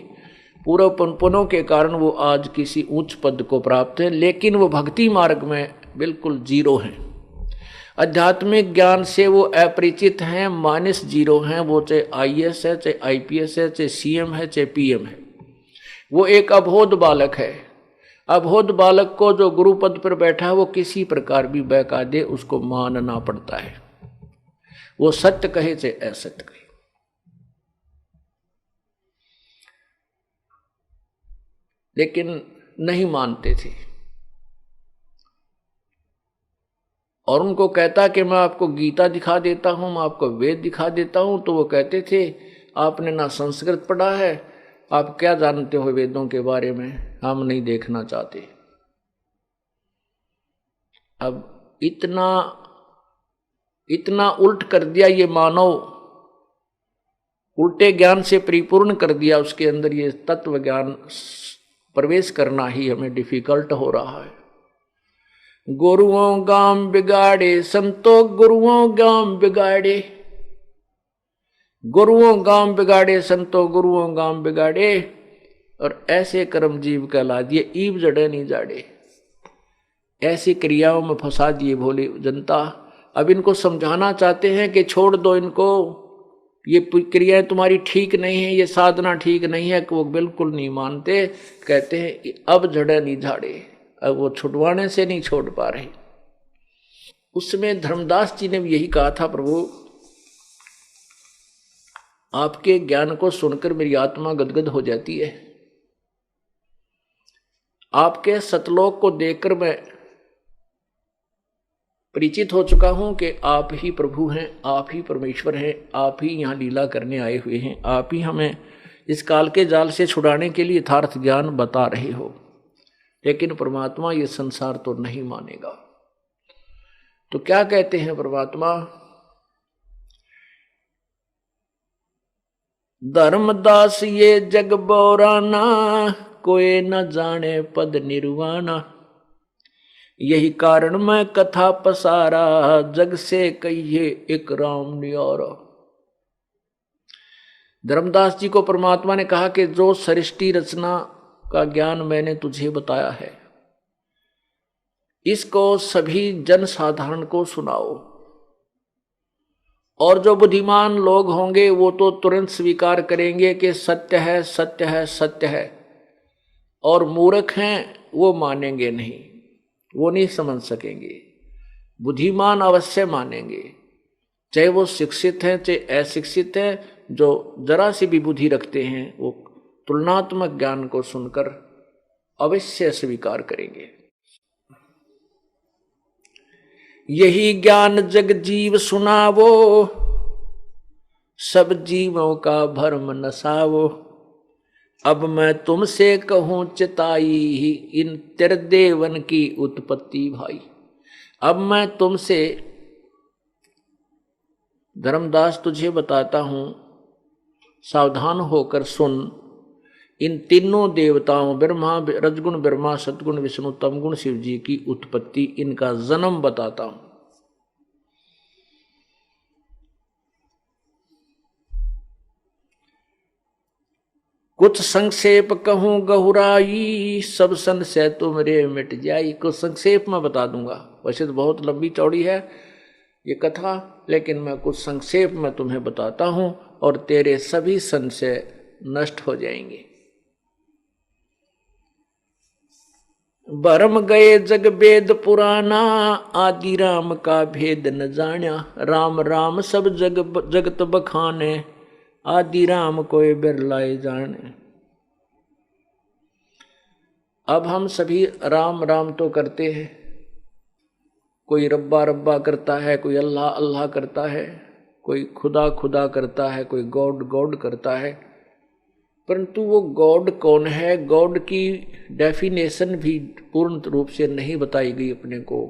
पूर्व पुण्यों के कारण वो आज किसी उच्च पद को प्राप्त है, लेकिन वो भक्ति मार्ग में बिल्कुल जीरो हैं। आध्यात्मिक ज्ञान से वो अपरिचित हैं, -0 हैं। वो चाहे IAS है, चाहे IPS है, चाहे CM है, चाहे PM है। वो एक अबोध बालक है। अबोध बालक को जो गुरु पद पर बैठा है, वो किसी प्रकार भी बहका दे उसको मानना पड़ता है। वो सत्य कहे चाहे असत्य कहे। लेकिन नहीं मानते थे, और उनको कहता कि मैं आपको गीता दिखा देता हूं, मैं आपको वेद दिखा देता हूं, तो वो कहते थे आपने ना संस्कृत पढ़ा है, आप क्या जानते हो वेदों के बारे में, हम नहीं देखना चाहते। अब इतना उल्ट कर दिया ये मानव, उल्टे ज्ञान से परिपूर्ण कर दिया, उसके अंदर ये तत्व ज्ञान प्रवेश करना ही हमें डिफिकल्ट हो रहा है। गुरुओं गाम बिगाड़े संतो, गुरुओं गाम बिगाड़े, गुरुओं गाम बिगाड़े संतो, गुरुओं गाम बिगाड़े, और ऐसे कर्म जीव कहला दिए, ईब जड़े नहीं जाड़े। ऐसी क्रियाओं में फंसा दिए भोली जनता। अब इनको समझाना चाहते हैं कि छोड़ दो इनको, ये क्रियाएं तुम्हारी ठीक नहीं है, ये साधना ठीक नहीं है, कि वो बिल्कुल नहीं मानते। कहते हैं अब जड़े नहीं झाड़े, अब वो छुड़वाने से नहीं छोड़ पा रहे। उसमें धर्मदास जी ने भी यही कहा था, प्रभु आपके ज्ञान को सुनकर मेरी आत्मा गदगद हो जाती है, आपके सतलोक को देखकर मैं परिचित हो चुका हूं कि आप ही प्रभु हैं, आप ही परमेश्वर हैं, आप ही यहाँ लीला करने आए हुए हैं, आप ही हमें इस काल के जाल से छुड़ाने के लिए यथार्थ ज्ञान बता रहे हो। लेकिन परमात्मा ये संसार तो नहीं मानेगा। तो क्या कहते हैं परमात्मा? धर्मदास ये जग बोराना, कोई न जाने पद निर्वाणा, यही कारण मैं कथा पसारा, जग से कहिए एक राम न्यारा। धर्मदास जी को परमात्मा ने कहा कि जो सृष्टि रचना का ज्ञान मैंने तुझे बताया है, इसको सभी जन साधारण को सुनाओ, और जो बुद्धिमान लोग होंगे वो तो तुरंत स्वीकार करेंगे कि सत्य है, सत्य है, सत्य है, और मूर्ख हैं वो मानेंगे नहीं, वो नहीं समझ सकेंगे। बुद्धिमान अवश्य मानेंगे, चाहे वो शिक्षित हैं चाहे अशिक्षित हैं। जो जरा सी भी बुद्धि रखते हैं वो तुलनात्मक ज्ञान को सुनकर अवश्य स्वीकार करेंगे। यही ज्ञान जग जीव सुनावो, सब जीवों का भरम नसावो, अब मैं तुमसे कहूं चिताई, इन त्रिदेवन की उत्पत्ति भाई। अब मैं तुमसे धर्मदास तुझे बताता हूं, सावधान होकर सुन। इन तीनों देवताओं ब्रह्मा, रजगुण ब्रह्मा, सतगुण विष्णु, तमगुण शिव जी की उत्पत्ति, इनका जन्म बताता हूं। कुछ संक्षेप कहूं गहुराई, सब संशय तुमरे मिट जाई। कुछ संक्षेप में बता दूंगा, वैसे तो बहुत लंबी चौड़ी है ये कथा, लेकिन मैं कुछ संक्षेप में तुम्हें बताता हूं और तेरे सभी संशय नष्ट हो जाएंगे। भरम गए जग वेद पुराना, आदि राम का भेद न जान्या। राम राम सब जगत बखाने, आदि राम कोई बिरलाए जाने। अब हम सभी राम राम तो करते हैं, कोई रब्बा रब्बा करता है, कोई अल्लाह अल्लाह करता है, कोई खुदा खुदा करता है, कोई गॉड गॉड करता है। परंतु वो गॉड कौन है, गॉड की डेफिनेशन भी पूर्ण रूप से नहीं बताई गई अपने को।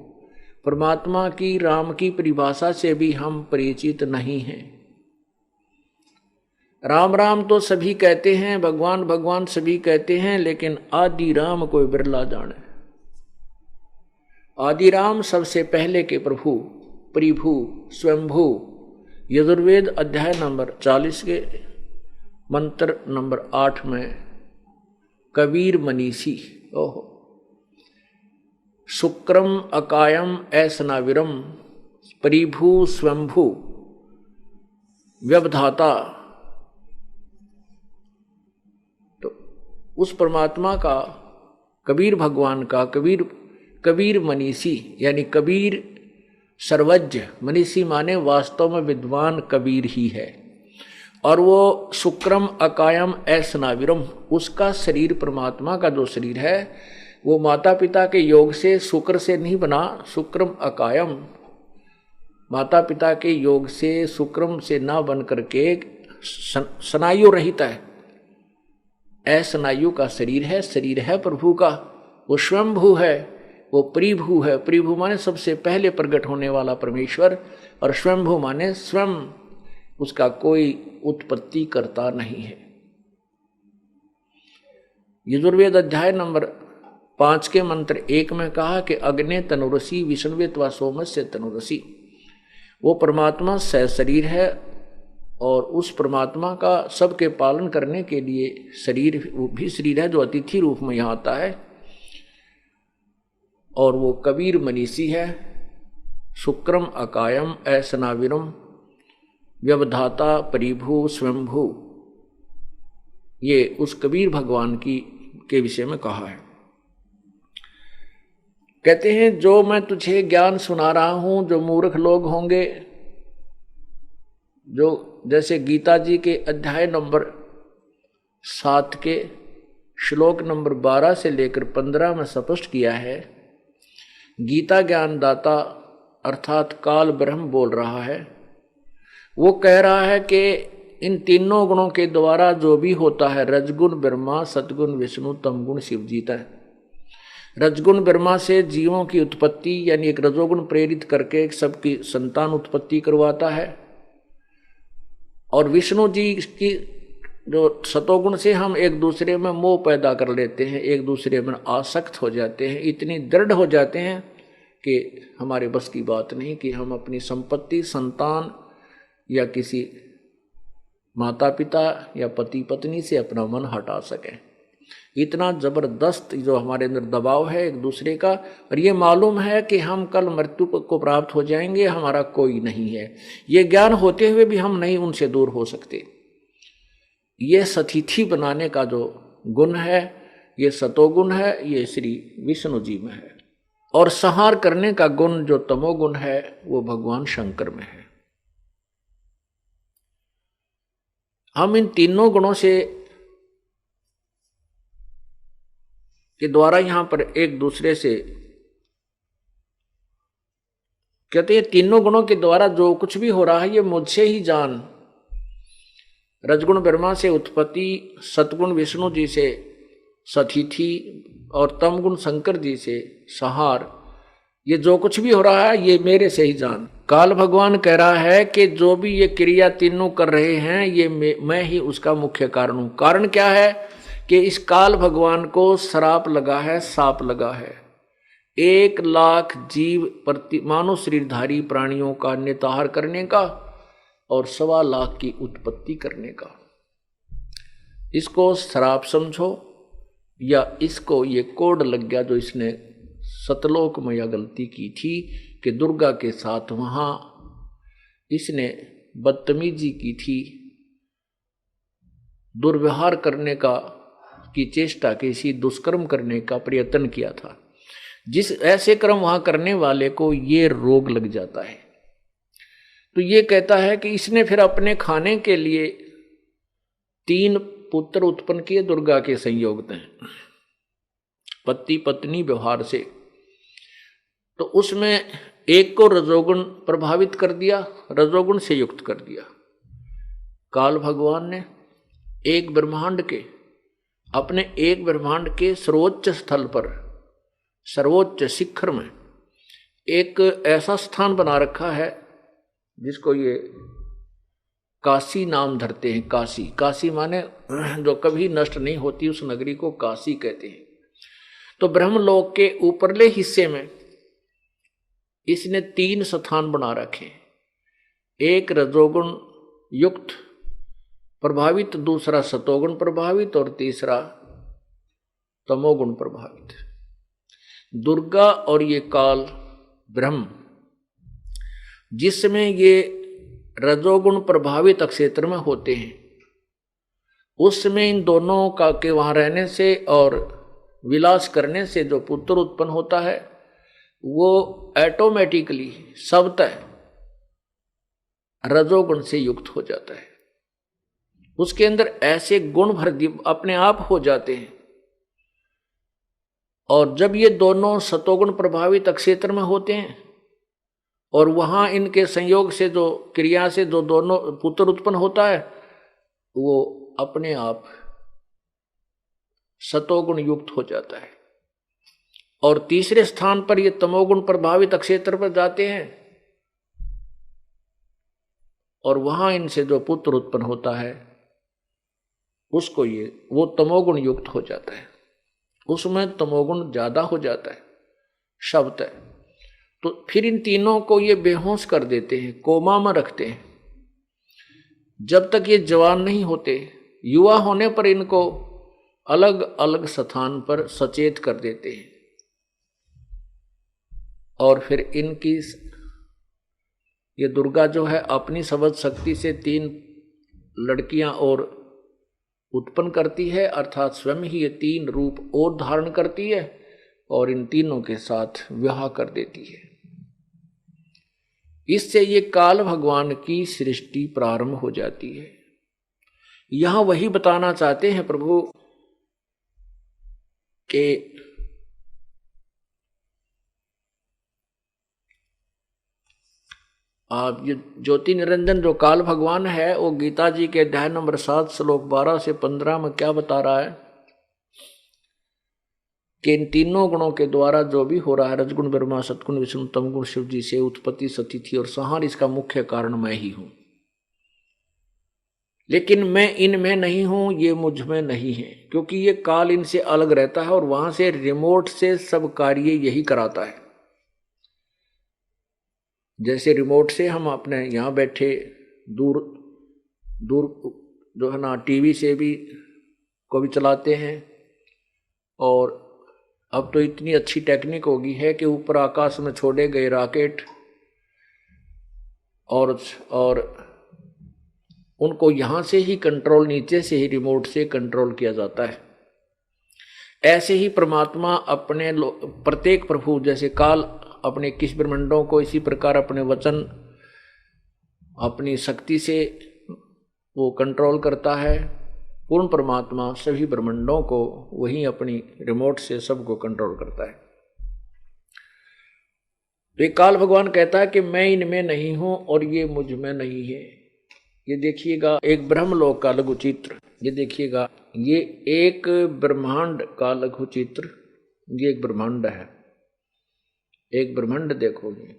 परमात्मा की, राम की परिभाषा से भी हम परिचित नहीं हैं। राम राम तो सभी कहते हैं, भगवान भगवान सभी कहते हैं, लेकिन आदि राम कोई बिरला जाने। आदि राम सबसे पहले के प्रभु, परिभू, स्वयंभू। यजुर्वेद अध्याय नंबर 40 के मंत्र नंबर 8 में कबीर मनीषी, ओहो, शुक्रम अकायम ऐसनाविरम परिभू स्वयंभू व्यवधाता। तो उस परमात्मा का, कबीर भगवान का, कबीर मनीषी यानी कबीर सर्वज्ञ। मनीषी माने वास्तव में विद्वान कबीर ही है। और वो शुक्रम अकायम ऐसनाविरम, उसका शरीर, परमात्मा का जो शरीर है वो माता पिता के योग से, शुक्र से नहीं बना। शुक्रम अकायम, माता पिता के योग से, शुक्रम से ना बन करके स्नायु रहित है, अस्नायु का शरीर है प्रभु का। वो स्वयंभू है, वो परिभू है। परिभू माने सबसे पहले प्रकट होने वाला परमेश्वर, और स्वयंभू माने स्वयं, उसका कोई उत्पत्ति करता नहीं है। यजुर्वेद अध्याय नंबर 5 के मंत्र 1 में कहा कि अग्ने तनुरसी विष्णुवेत्वा सोमस्य तनुरसी। वो परमात्मा सशरीर है, और उस परमात्मा का सबके पालन करने के लिए शरीर भी शरीर है, जो अतिथि रूप में यहाँ आता है। और वो कबीर मनीषी है। शुक्रम अकायम ऐसनाविरम व्यवधाता परिभू स्वयंभू, ये उस कबीर भगवान के विषय में कहा है। कहते हैं जो मैं तुझे ज्ञान सुना रहा हूं, जो मूर्ख लोग होंगे, जो जैसे गीता जी के अध्याय नंबर 7 के श्लोक नंबर 12 से लेकर 15 में स्पष्ट किया है, गीता ज्ञान दाता अर्थात काल ब्रह्म बोल रहा है। वो कह रहा है कि इन तीनों गुणों के द्वारा जो भी होता है, रजगुण ब्रह्मा, सतगुण विष्णु, तमगुण शिव जीता है। रजगुण ब्रह्मा से जीवों की उत्पत्ति यानी एक रजोगुण प्रेरित करके सबकी संतान उत्पत्ति करवाता है, और विष्णु जी की जो सतोगुण से हम एक दूसरे में मोह पैदा कर लेते हैं, एक दूसरे में आसक्त हो जाते हैं, इतनी दृढ़ हो जाते हैं कि हमारे बस की बात नहीं कि हम अपनी संपत्ति, संतान या किसी माता पिता या पति पत्नी से अपना मन हटा सकें। इतना जबरदस्त जो हमारे अंदर दबाव है एक दूसरे का, और ये मालूम है कि हम कल मृत्यु को प्राप्त हो जाएंगे, हमारा कोई नहीं है। ये ज्ञान होते हुए भी हम नहीं उनसे दूर हो सकते। ये सतिथि बनाने का जो गुण है, ये सतोगुण है, ये श्री विष्णु जी में है। और संहार करने का गुण जो तमोगुण है, वो भगवान शंकर में है। हम इन तीनों गुणों से के द्वारा यहां पर एक दूसरे से कहते हैं, तीनों गुणों के द्वारा जो कुछ भी हो रहा है ये मुझसे ही जान। रजगुण ब्रह्मा से उत्पत्ति, सतगुण विष्णु जी से सतिथि, और तमगुण शंकर जी से संहार, ये जो कुछ भी हो रहा है ये मेरे से ही जान। काल भगवान कह रहा है कि जो भी ये क्रिया तीनों कर रहे हैं, ये मैं ही उसका मुख्य कारण हूं। कारण क्या है कि इस काल भगवान को श्राप लगा है, साप लगा है। 1 लाख जीव प्रति मानव शरीरधारी प्राणियों का निताहार करने का, और 1.25 लाख की उत्पत्ति करने का। इसको श्राप समझो या इसको ये कोड लग गया जो इसने सतलोक में यह गलती की थी कि दुर्गा के साथ वहां इसने बदतमीजी की थी, दुर्व्यवहार करने की चेष्टा की, इसी दुष्कर्म करने का प्रयत्न किया था। जिस ऐसे कर्म वहां करने वाले को ये रोग लग जाता है। तो ये कहता है कि इसने फिर अपने खाने के लिए 3 पुत्र उत्पन्न किए दुर्गा के संयोग में, पति पत्नी व्यवहार से। तो उसमें एक को रजोगुण प्रभावित कर दिया, रजोगुण से युक्त कर दिया। काल भगवान ने एक ब्रह्मांड के अपने एक ब्रह्मांड के सर्वोच्च स्थल पर, सर्वोच्च शिखर में एक ऐसा स्थान बना रखा है जिसको ये काशी नाम धरते हैं। काशी, काशी माने जो कभी नष्ट नहीं होती, उस नगरी को काशी कहते हैं। तो ब्रह्मलोक के ऊपरले हिस्से में इसने 3 स्थान बना रखे, एक रजोगुण युक्त प्रभावित, दूसरा सतोगुण प्रभावित और तीसरा तमोगुण प्रभावित। दुर्गा और ये काल ब्रह्म, जिसमें ये रजोगुण प्रभावित क्षेत्र में होते हैं, उसमें इन दोनों का के वहां रहने से और विलास करने से जो पुत्र उत्पन्न होता है वो ऑटोमेटिकली स्वतः रजोगुण से युक्त हो जाता है। उसके अंदर ऐसे गुण भर अपने आप हो जाते हैं। और जब ये दोनों सतोगुण प्रभावित क्षेत्र में होते हैं और वहां इनके संयोग से जो क्रिया से जो दोनों पुत्र उत्पन्न होता है वो अपने आप सतोगुण युक्त हो जाता है। और तीसरे स्थान पर ये तमोगुण प्रभावित क्षेत्र पर जाते हैं और वहां इनसे जो पुत्र उत्पन्न होता है उसको वो तमोगुण युक्त हो जाता है, उसमें तमोगुण ज्यादा हो जाता है शब्द है। तो फिर इन तीनों को ये बेहोश कर देते हैं, कोमा में रखते हैं। जब तक ये जवान नहीं होते, युवा होने पर इनको अलग अलग स्थान पर सचेत कर देते हैं और फिर इनकी ये दुर्गा जो है अपनी समझ शक्ति से 3 लड़कियां और उत्पन्न करती है, अर्थात स्वयं ही ये 3 रूप और धारण करती है और इन तीनों के साथ विवाह कर देती है। इससे ये काल भगवान की सृष्टि प्रारंभ हो जाती है। यहां वही बताना चाहते हैं प्रभु कि आप ये ज्योति निरंजन जो काल भगवान है वो गीता जी के अध्याय नंबर 7 श्लोक 12 से 15 में क्या बता रहा है कि इन तीनों गुणों के द्वारा जो भी हो रहा है, रजगुण ब्रह्मा, सतगुण विष्णु, तमगुण शिव जी से उत्पत्ति सतिथि और संहार, इसका मुख्य कारण मैं ही हूं। लेकिन मैं इनमें नहीं हूं, ये मुझ में नहीं है, क्योंकि ये काल इनसे अलग रहता है और वहां से रिमोट से सब कार्य यही कराता है। जैसे रिमोट से हम अपने यहाँ बैठे दूर दूर जो है ना टीवी से भी को भी चलाते हैं। और अब तो इतनी अच्छी टेक्निक होगी है कि ऊपर आकाश में छोड़े गए रॉकेट और उनको यहाँ से ही कंट्रोल, नीचे से ही रिमोट से कंट्रोल किया जाता है। ऐसे ही परमात्मा अपने प्रत्येक प्रभु, जैसे काल अपने 21 ब्रह्मांडों को इसी प्रकार अपने वचन, अपनी शक्ति से वो कंट्रोल करता है। पूर्ण परमात्मा सभी ब्रह्मांडों को वही अपनी रिमोट से सबको कंट्रोल करता है। तो ये काल भगवान कहता है कि मैं इनमें नहीं हूं और ये मुझ में नहीं है। ये देखिएगा एक ब्रह्मलोक का लघु चित्र, ये देखिएगा ये एक ब्रह्मांड का लघु चित्र, ये एक ब्रह्मांड है, एक ब्रह्मांड देखोगे।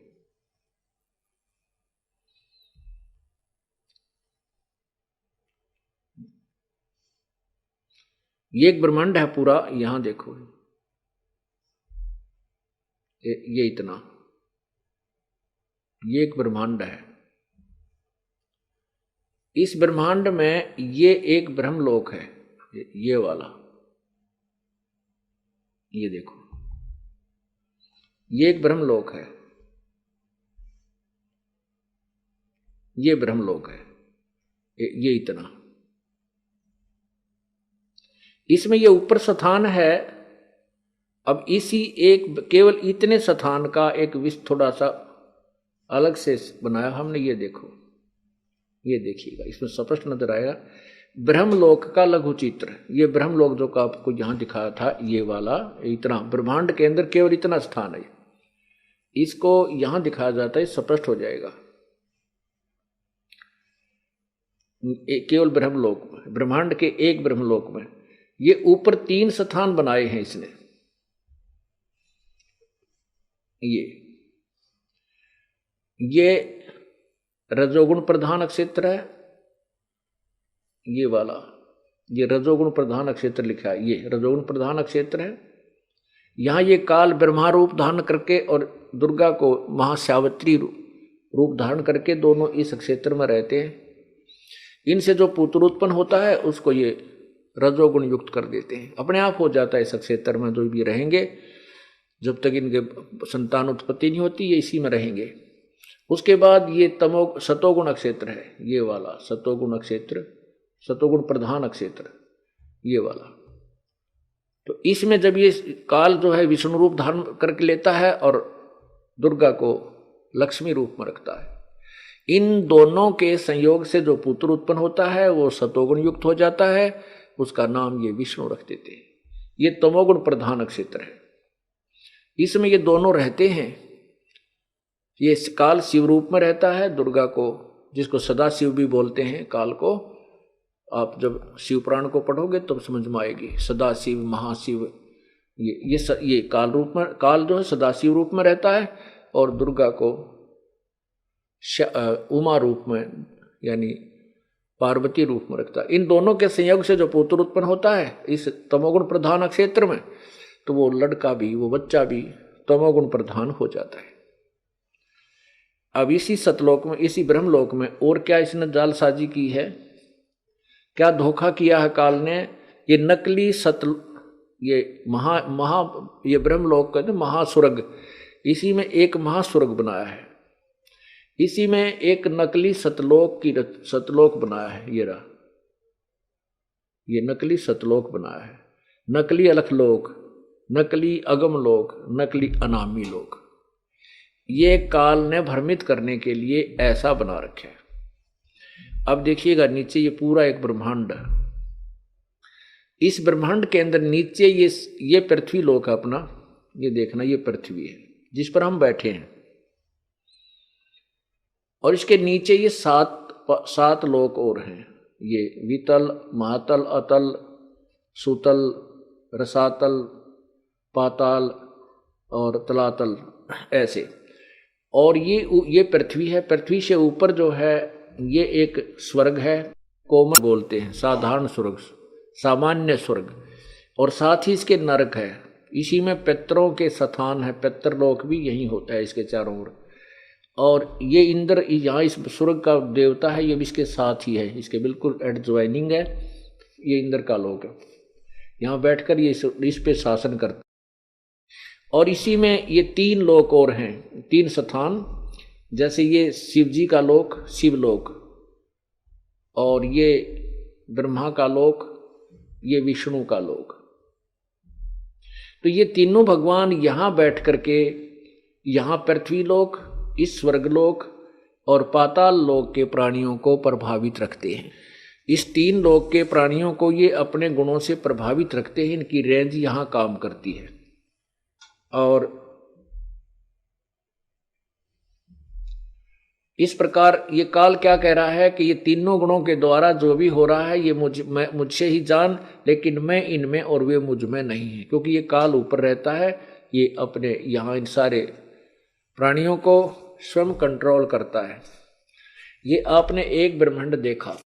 ये एक ब्रह्मांड है पूरा, यहां देखो ये इतना, ये एक ब्रह्मांड है। इस ब्रह्मांड में ये एक ब्रह्मलोक है, ये वाला, ये देखो, ये एक ब्रह्मलोक है, ये ब्रह्मलोक है, ये इतना, इसमें ये ऊपर स्थान है। अब इसी एक केवल इतने स्थान का एक थोड़ा सा अलग से बनाया हमने। ये देखो, ये देखिएगा, इसमें स्पष्ट नजर आएगा ब्रह्मलोक का लघु चित्र। ये ब्रह्मलोक जो का आपको यहां दिखाया था, ये वाला इतना ब्रह्मांड के अंदर केवल इतना स्थान है, इसको यहां दिखाया जाता है, स्पष्ट हो जाएगा। केवल ब्रह्मलोक में, ब्रह्मांड के एक ब्रह्मलोक में ये ऊपर 3 स्थान बनाए हैं इसने। ये रजोगुण प्रधान क्षेत्र है, ये वाला, ये रजोगुण प्रधान क्षेत्र लिखा है, ये रजोगुण प्रधान क्षेत्र है। यहां ये काल ब्रह्मा रूप धारण करके और दुर्गा को महासावित्री रूप धारण करके दोनों इस क्षेत्र में रहते हैं। इनसे जो पुत्र उत्पन्न होता है उसको ये रजोगुण युक्त कर देते हैं, अपने आप हो जाता है इस क्षेत्र में। जो भी रहेंगे, जब तक इनके संतान उत्पत्ति नहीं होती, ये इसी में रहेंगे। उसके बाद ये सतोगुण क्षेत्र है, ये वाला सतोगुण क्षेत्र, सतोगुण प्रधान क्षेत्र, ये वाला। तो इसमें जब ये काल जो है विष्णु रूप धारण करके लेता है और दुर्गा को लक्ष्मी रूप में रखता है, इन दोनों के संयोग से जो पुत्र उत्पन्न होता है वो सतोगुण युक्त हो जाता है, उसका नाम ये विष्णु रख देते हैं। ये तमोगुण प्रधान क्षेत्र है, इसमें ये दोनों रहते हैं। ये काल शिव रूप में रहता है, दुर्गा को, जिसको सदा शिव भी बोलते हैं, काल को आप जब शिव पुराण को पढ़ोगे तब समझ में आएगी। सदा शिव, महाशिव, ये काल रूप में, काल जो है सदाशिव रूप में रहता है और दुर्गा को उमा रूप में यानी पार्वती रूप में रखता है। इन दोनों के संयोग से जो पुत्र उत्पन्न होता है इस तमोगुण प्रधान क्षेत्र में, तो वो लड़का भी, वो बच्चा भी तमोगुण प्रधान हो जाता है। अब इसी सतलोक में, इसी ब्रह्मलोक में और क्या इसने जालसाजी की है, क्या धोखा किया है काल ने। ये नकली ये ये ब्रह्मलोक कहते हैं महास्वर्ग, इसी में एक महास्वर्ग बनाया है, इसी में एक नकली सतलोक बनाया है। ये रहा, ये नकली सतलोक बनाया है, नकली अलखलोक, नकली अगम लोक, नकली अनामी लोक। ये काल ने भ्रमित करने के लिए ऐसा बना रखा है। अब देखिएगा नीचे ये पूरा एक ब्रह्मांड है, इस ब्रह्मांड के अंदर नीचे ये पृथ्वी लोक है अपना, ये देखना, ये पृथ्वी है जिस पर हम बैठे हैं, और इसके नीचे ये सात लोक और हैं। ये वितल, महातल, अतल, सुतल, रसातल, पाताल और तलातल, ऐसे। और ये पृथ्वी है। पृथ्वी से ऊपर जो है ये एक स्वर्ग है, कोमल बोलते हैं, साधारण स्वर्ग, सामान्य स्वर्ग, और साथ ही इसके नरक है। इसी में पितरों के स्थान है, पितरलोक भी यही होता है इसके चारों ओर। और ये इंद्र यहाँ इस स्वर्ग का देवता है, ये भी इसके साथ ही है, इसके बिल्कुल एडजॉइनिंग है। ये इंद्र का लोक है, यहाँ बैठकर ये इस पे शासन करता है। और इसी में ये 3 लोक और हैं, 3 स्थान, जैसे ये शिव जी का लोक, शिवलोक, और ये ब्रह्मा का लोक, ये विष्णु का लोक। तो ये तीनों भगवान यहाँ बैठ करके यहाँ पृथ्वी लोक, इस स्वर्गलोक और पाताल लोक के प्राणियों को प्रभावित रखते हैं। इस 3 लोक के प्राणियों को ये अपने गुणों से प्रभावित रखते हैं, इनकी रेंज यहाँ काम करती है। और इस प्रकार ये काल क्या कह रहा है कि ये तीनों गुणों के द्वारा जो भी हो रहा है ये मुझसे ही जान, लेकिन मैं इनमें और वे मुझ में नहीं है। क्योंकि ये काल ऊपर रहता है, ये अपने यहाँ इन सारे प्राणियों को स्वयं कंट्रोल करता है। ये आपने एक ब्रह्मांड देखा,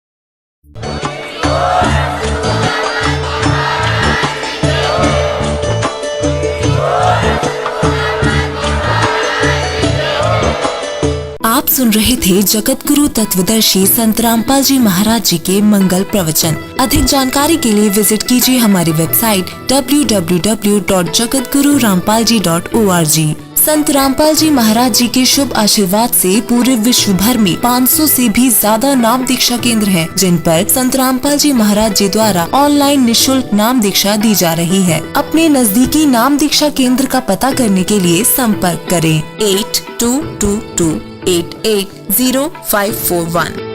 आप सुन रहे थे जगत गुरु तत्वदर्शी संत रामपाल जी महाराज जी के मंगल प्रवचन। अधिक जानकारी के लिए विजिट कीजिए हमारी वेबसाइट www.jagatgururampalji.org। संत रामपाल जी महाराज जी के शुभ आशीर्वाद से पूरे विश्व भर में 500 से भी ज्यादा नाम दीक्षा केंद्र हैं, जिन पर संत रामपाल जी महाराज जी द्वारा ऑनलाइन निशुल्क नाम दीक्षा दी जा रही है। अपने नजदीकी नाम दीक्षा केंद्र का पता करने के लिए संपर्क करें 8222880541।